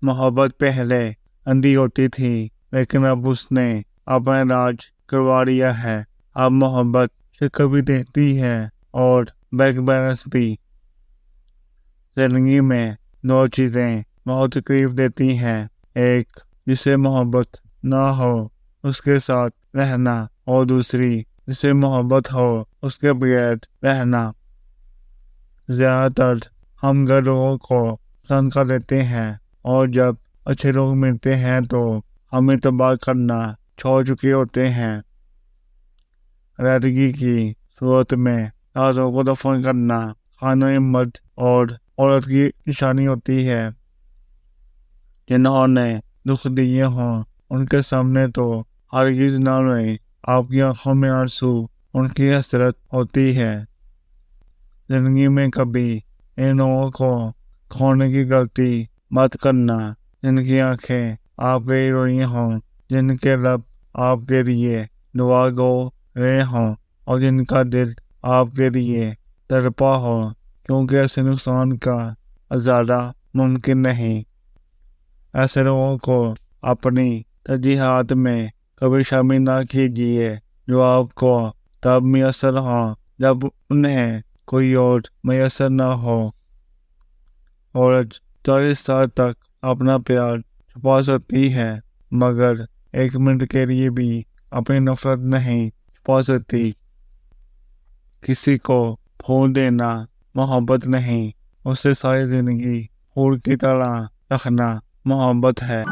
محبت پہلے اندھی ہوتی تھی لیکن اب اس نے اپنا راج کروا لیا ہے۔ اب محبت شکل بھی دیتی ہے اور بیک بیلنس بھی۔ زندگی میں دو چیزیں بہت تکلیف دیتی ہیں، ایک جسے محبت نہ ہو اس کے ساتھ رہنا اور دوسری جسے محبت ہو اس کے بغیر رہنا۔ زیادہ تر ہم غیر لوگوں کو پسند کر لیتے ہیں اور جب اچھے لوگ ملتے ہیں تو ہم اعتبار کرنا چھوڑ چکے ہوتے ہیں۔ علیحدگی کی صورت میں رازوں کو دفن کرنا خاندانی مرد اور عورت کی نشانی ہوتی ہے۔ جنہوں نے دکھ دیے ہوں ان کے سامنے تو ہرگز نہ روئیں، آپ کی آنکھوں میں آنسو ان کی حسرت ہوتی ہے۔ زندگی میں کبھی ان لوگوں کو کھونے کی غلطی مت کرنا جن کی آنکھیں آپ کے لیے روئی ہوں، جن کے لب آپ کے لیے دعا گو رہے ہوں اور جن کا دل آپ کے لیے تڑپا ہو، کیونکہ ایسے نقصان کا ازالہ ممکن نہیں۔ ایسے لوگوں کو اپنی ترجیحات میں کبھی شامل نہ کیجیے جو آپ کو تب میسر ہوں جب انہیں کوئی اور میسر نہ ہو۔ عورت 40 سال تک اپنا پیار چھپا سکتی ہے مگر 1 منٹ کے لیے بھی اپنی نفرت نہیں چھپا سکتی۔ کسی کو پھول دینا محبت نہیں، اسے ساری زندگی پھول کی طرح رکھنا محبت ہے۔